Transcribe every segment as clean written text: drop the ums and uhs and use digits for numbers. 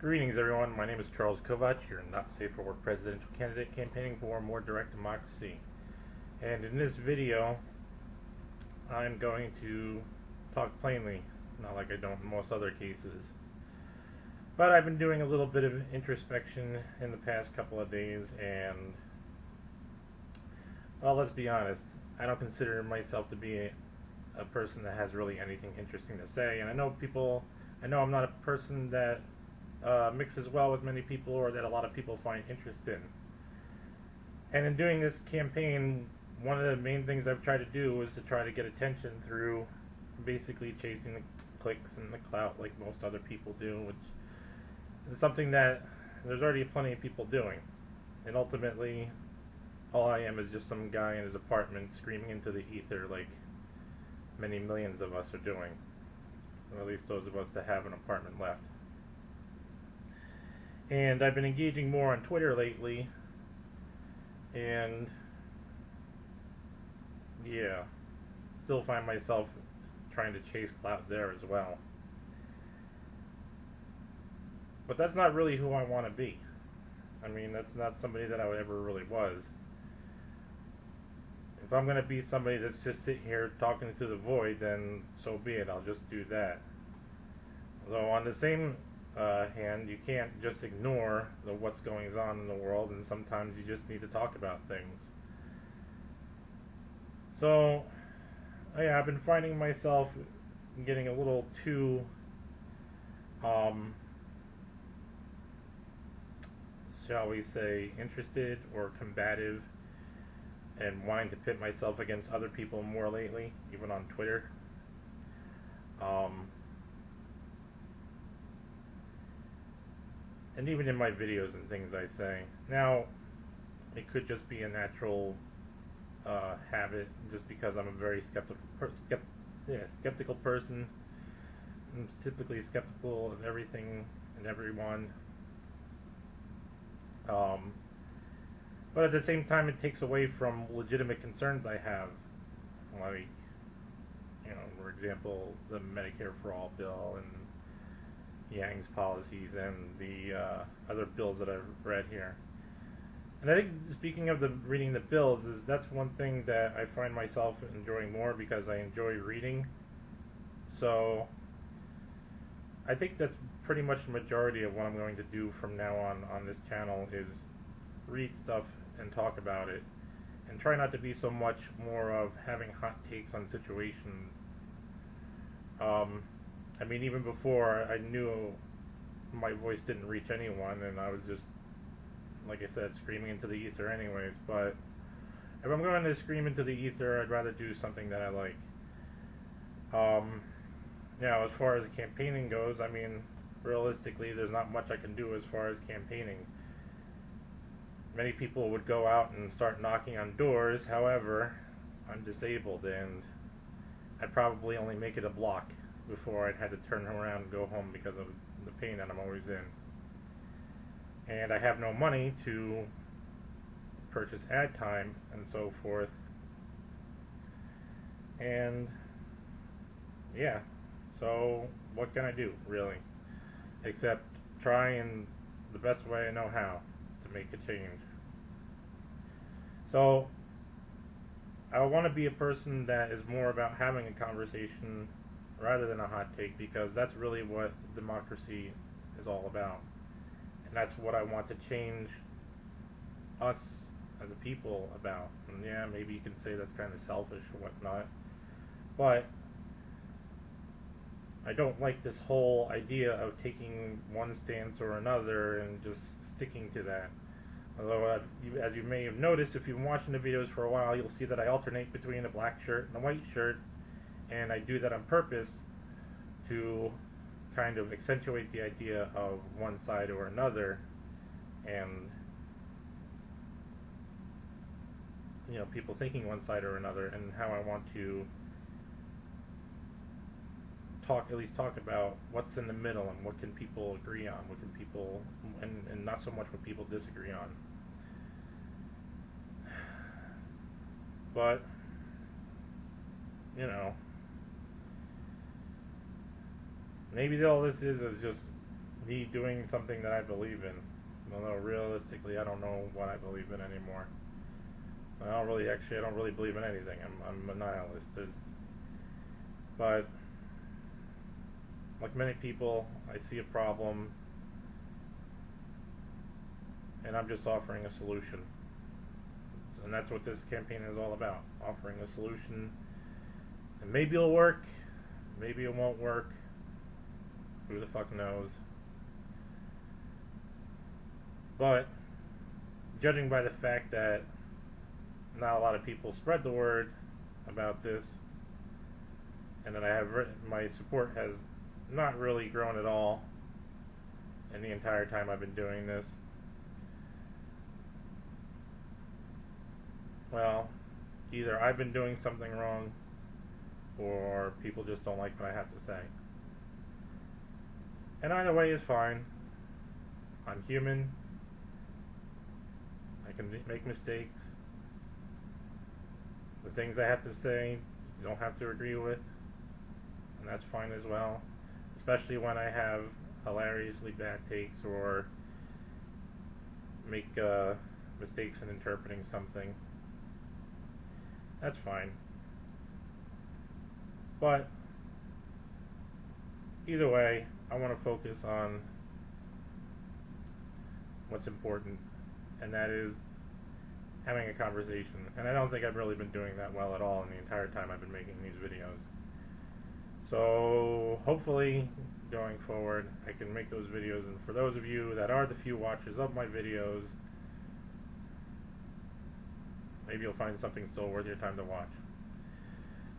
Greetings, everyone. My name is Charles Kovac, your Not Safe for Work presidential candidate campaigning for more direct democracy. And in this video, I'm going to talk plainly, not like I don't in most other cases. But I've been doing a little bit of introspection in the past couple of days, and, well, let's be honest, I don't consider myself to be a person that has really anything interesting to say. And I know I'm not a person that mixes well with many people or that a lot of people find interest in. And in doing this campaign, one of the main things I've tried to do was to try to get attention through basically chasing the clicks and the clout like most other people do, which is something that there's already plenty of people doing. And ultimately, all I am is just some guy in his apartment screaming into the ether like many millions of us are doing. Or at least those of us that have an apartment left. And I've been engaging more on Twitter lately, and yeah, still find myself trying to chase clout there as well. But that's not really who I want to be. I mean, that's not somebody that I ever really was. If I'm going to be somebody that's just sitting here talking to the void, then so be it. I'll just do that. Though on the same hand, you can't just ignore what's going on in the world, and sometimes you just need to talk about things. So, yeah, I've been finding myself getting a little too, shall we say, interested or combative and wanting to pit myself against other people more lately, even on Twitter. And even in my videos and things I say. Now, it could just be a natural habit, just because I'm a very skeptical person. I'm typically skeptical of everything and everyone. But at the same time, it takes away from legitimate concerns I have, like, for example, the Medicare for All bill and Yang's policies and the other bills that I've read here. And I think, speaking of reading the bills, that's one thing that I find myself enjoying more because I enjoy reading. So I think that's pretty much the majority of what I'm going to do from now on this channel is read stuff and talk about it, and try not to be so much more of having hot takes on situations. I mean, even before, I knew my voice didn't reach anyone, and I was just, like I said, screaming into the ether anyways. But if I'm going to scream into the ether, I'd rather do something that I like. As far as campaigning goes, I mean, realistically, there's not much I can do as far as campaigning. Many people would go out and start knocking on doors. However, I'm disabled, and I'd probably only make it a block before I'd had to turn around and go home because of the pain that I'm always in. And I have no money to purchase ad time and so forth. And yeah, so what can I do, really? Except try in the best way I know how to make a change. So I want to be a person that is more about having a conversation rather than a hot take, because that's really what democracy is all about. And that's what I want to change us as a people about. And yeah, maybe you can say that's kind of selfish or whatnot, but I don't like this whole idea of taking one stance or another and just sticking to that. Although, as you may have noticed, if you've been watching the videos for a while, you'll see that I alternate between a black shirt and a white shirt, and I do that on purpose to kind of accentuate the idea of one side or another, and people thinking one side or another, and how I want to at least talk about what's in the middle and what can people agree on, what can people, and not so much what people disagree on. But maybe all this is just me doing something that I believe in. Although realistically, I don't know what I believe in anymore. I don't really believe in anything. I'm a nihilist. But like many people, I see a problem, and I'm just offering a solution. And that's what this campaign is all about, offering a solution. And maybe it'll work, maybe it won't work. Who the fuck knows? But judging by the fact that not a lot of people spread the word about this, and that my support has not really grown at all in the entire time I've been doing this. Well, either I've been doing something wrong, or people just don't like what I have to say. And either way is fine. I'm human. I can make mistakes. The things I have to say, you don't have to agree with, and that's fine as well. Especially when I have hilariously bad takes or make mistakes in interpreting something. That's fine. But either way, I want to focus on what's important, and that is having a conversation. And I don't think I've really been doing that well at all in the entire time I've been making these videos. So hopefully going forward I can make those videos, and for those of you that are the few watchers of my videos, maybe you'll find something still worth your time to watch.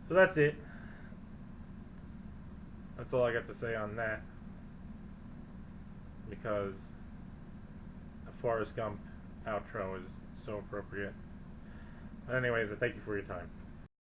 So that's it. That's all I got to say on that, because a Forrest Gump outro is so appropriate. But anyways, I thank you for your time.